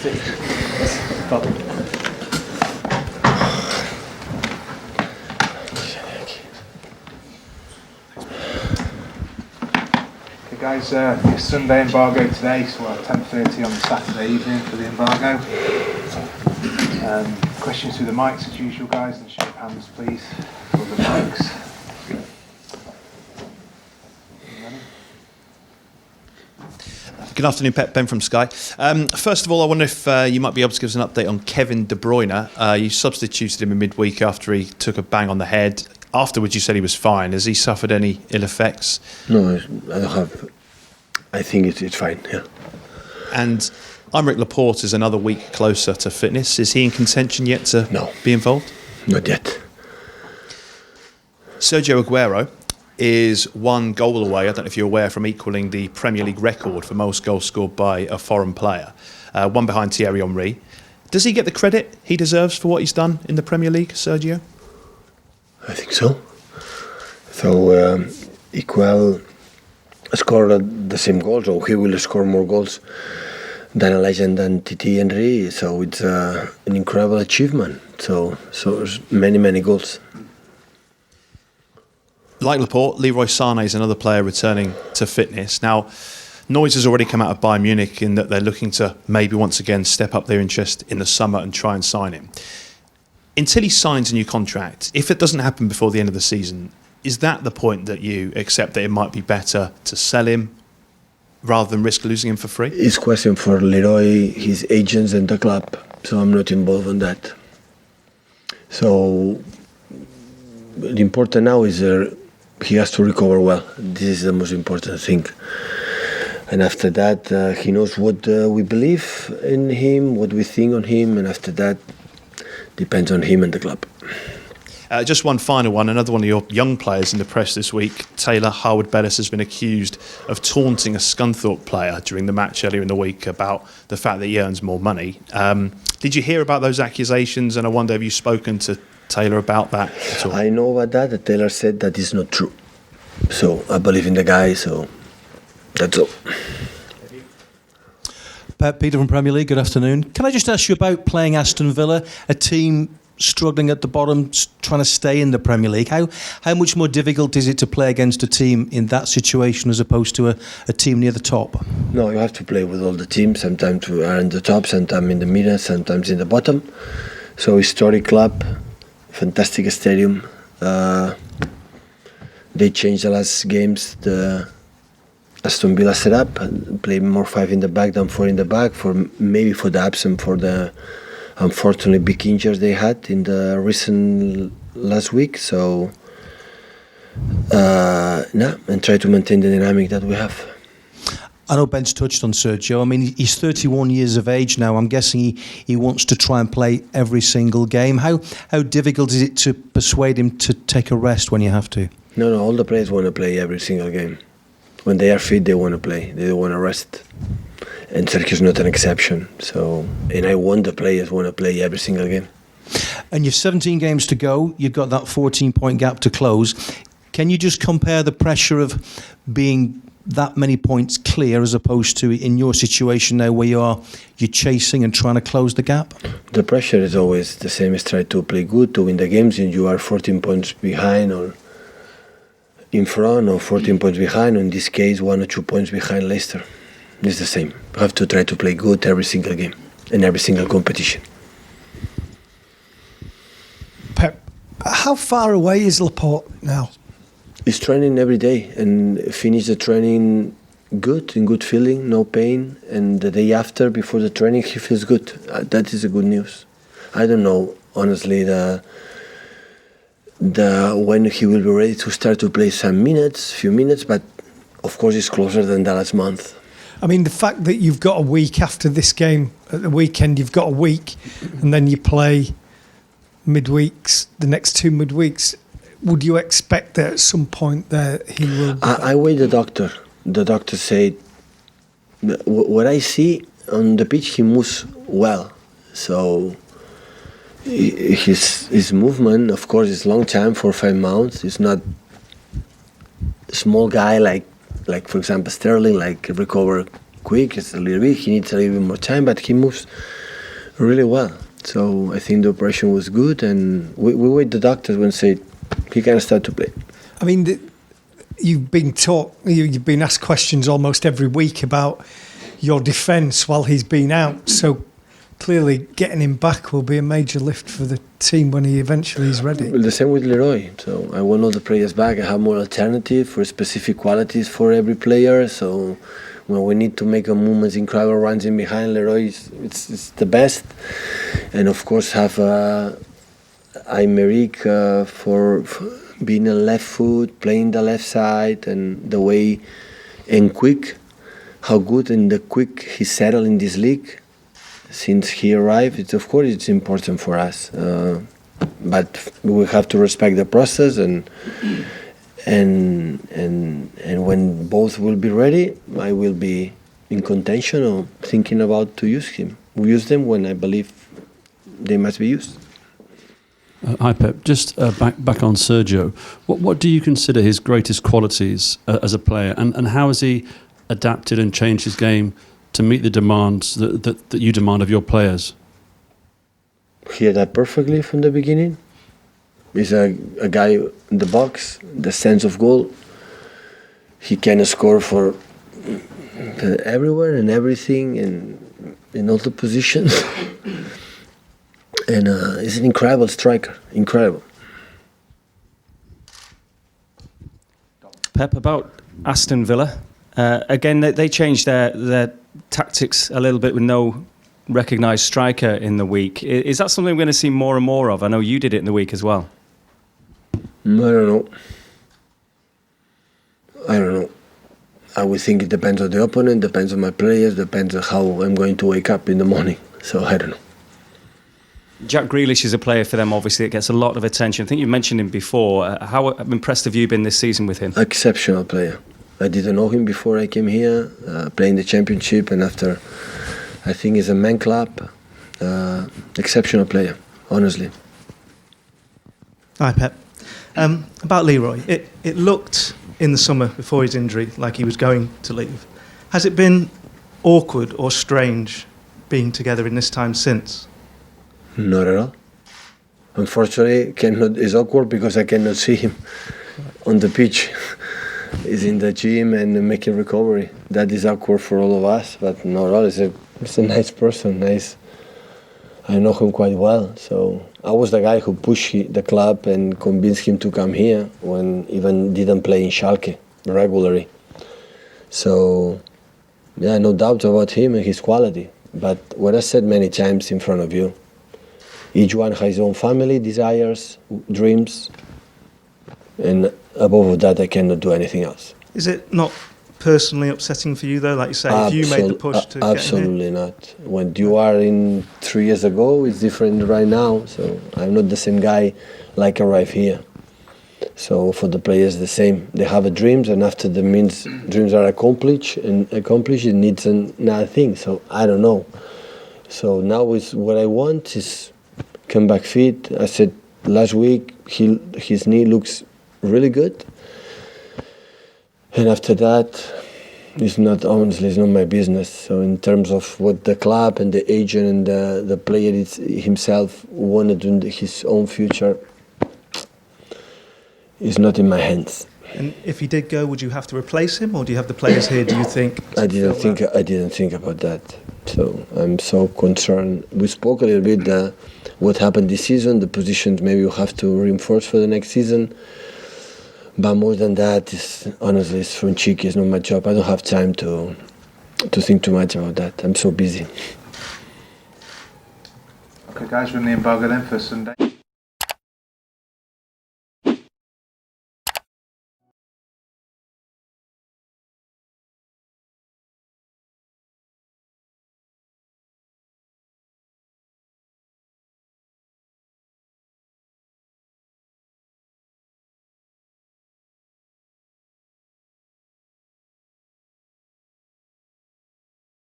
Okay guys, it's Sunday embargo today, so we're at 10:30 on the Saturday evening for the embargo. Questions through the mics as usual guys, and show of hands please for the mics. Good afternoon, Pep. Ben from Sky. First of all, I wonder if you might be able to give us an update on Kevin De Bruyne. You substituted him in midweek after he took a bang on the head. Afterwards, you said he was fine. Has he suffered any ill effects? No, I don't have. I think it's fine, yeah. And Aymeric Laporte is another week closer to fitness. Is he in contention yet to be involved? Not yet. Sergio Aguero is one goal away, I don't know if you're aware, from equaling the Premier League record for most goals scored by a foreign player, one behind Thierry Henry. Does he get the credit he deserves for what he's done in the Premier League, Sergio? I think so. So, Equal scored the same goals, or he will score more goals than a legend than Thierry Henry, so it's an incredible achievement. So many goals. Like Laporte, Leroy Sané is another player returning to fitness. Now, noise has already come out of Bayern Munich in that they're looking to maybe once again step up their interest in the summer and try and sign him. Until he signs a new contract, if it doesn't happen before the end of the season, is that the point that you accept that it might be better to sell him rather than risk losing him for free? It's a question for Leroy, his agents and the club, so I'm not involved in that. So the important now is he has to recover well. This is the most important thing. And after that, he knows what we believe in him, what we think on him, and after that, depends on him and the club. Just one final one. Another one of your young players in the press this week, Taylor Harwood-Bellis, has been accused of taunting a Scunthorpe player during the match earlier in the week about the fact that he earns more money. Did you hear about those accusations? And I wonder, have you spoken to Taylor about that at all? I know about that. Taylor said that is not true. So I believe in the guy, so that's all. Pep, Peter from Premier League, good afternoon. Can I just ask you about playing Aston Villa, a team struggling at the bottom, trying to stay in the Premier League? How much more difficult is it to play against a team in that situation as opposed to a team near the top? No, you have to play with all the teams. Sometimes we are in the top, sometimes in the middle, sometimes in the bottom. So historic club, fantastic stadium. They changed the last games. The Aston Villa set up, play more 5 in the back than 4 in the back, maybe for the absence, for the unfortunately big injuries they had in the recent last week. So and try to maintain the dynamic that we have. I know Ben's touched on Sergio. I mean, he's 31 years of age now. I'm guessing he wants to try and play every single game. How difficult is it to persuade him to take a rest when you have to? No, all the players want to play every single game. When they are fit, they want to play. They don't want to rest. And Sergio's not an exception. So, and I want the players want to play every single game. And you've 17 games to go. You've got that 14-point gap to close. Can you just compare the pressure of being that many points clear as opposed to in your situation now where you're chasing and trying to close the gap? The pressure is always the same as try to play good, to win the games, and you are 14 points behind or in front, or 14 points behind, or in this case 1 or 2 points behind Leicester. It's the same. You have to try to play good every single game and every single competition. Pep, how far away is Laporte now? He's training every day and finish the training good, in good feeling, no pain. And the day after, before the training, he feels good. That is a good news. I don't know, honestly, when he will be ready to start to play few minutes, but of course it's closer than the last month. I mean, the fact that you've got a week after this game, at the weekend you've got a week, and then you play midweeks, the next 2 midweeks, would you expect that at some point that he will... I wait the doctor. The doctor said, what I see on the pitch, he moves well. So his movement, of course, is long time, 4 or 5 months. He's not a small guy like for example, Sterling, like recover quick, it's a little bit, he needs a little bit more time, but he moves really well. So I think the operation was good, and we wait the doctors when say he can start to play. I mean, you've been asked questions almost every week about your defence while he's been out. So clearly, getting him back will be a major lift for the team when he eventually is ready. Well, the same with Leroy. So I want all the players back. I have more alternative for specific qualities for every player. So when we need to make a movement, incredible runs in behind, Leroy it's the best. And of course have Aymeric for being a left foot, playing the left side, and the way and quick, how good and the quick he settled in this league since he arrived. Of course it's important for us, but we have to respect the process and when both will be ready, I will be in contention or thinking about to use him. We use them when I believe they must be used. Hi Pep, just back on Sergio. What do you consider his greatest qualities as a player, and how has he adapted and changed his game to meet the demands that you demand of your players? He adapted perfectly from the beginning. He's a guy in the box, the sense of goal. He can score for everywhere and everything and in all the positions. And he's an incredible striker, incredible. Pep, about Aston Villa. Again, they changed their tactics a little bit with no recognised striker in the week. Is that something we're going to see more and more of? I know you did it in the week as well. I don't know. I would think it depends on the opponent, depends on my players, depends on how I'm going to wake up in the morning. So I don't know. Jack Grealish is a player for them, obviously, that gets a lot of attention. I think you mentioned him before. How impressed have you been this season with him? Exceptional player. I didn't know him before I came here, playing the championship, and after, I think he's a man club. Exceptional player, honestly. Hi, Pep. About Leroy, it looked in the summer before his injury like he was going to leave. Has it been awkward or strange being together in this time since? Not at all. Unfortunately, it's awkward because I cannot see him on the pitch. He's in the gym and making recovery. That is awkward for all of us, but not at all. He's a nice person. Nice. I know him quite well. So I was the guy who pushed the club and convinced him to come here when even didn't play in Schalke regularly. So yeah, no doubt about him and his quality. But what I said many times in front of you, each one has his own family, desires, dreams, and above that, I cannot do anything else. Is it not personally upsetting for you, though? Like you say, if you made the push to absolutely not. When you are in 3 years ago, it's different right now. So I'm not the same guy like arrived here. So for the players, the same. They have a dreams, and after the dreams are accomplished, it needs another thing. So I don't know. So now is what I want is come back fit. I said last week his knee looks really good, and after that, it's not my business. So in terms of what the club and the agent and the player himself wanted in his own future, is not in my hands. And if he did go, would you have to replace him, or do you have the players here? Do you think? I didn't think about that. So I'm so concerned. We spoke a little bit what happened this season, the positions maybe you have to reinforce for the next season. But more than that, honestly, it's from cheeky. It's not my job. I don't have time to think too much about that. I'm so busy. Okay, guys, we're in the embargo then for Sunday.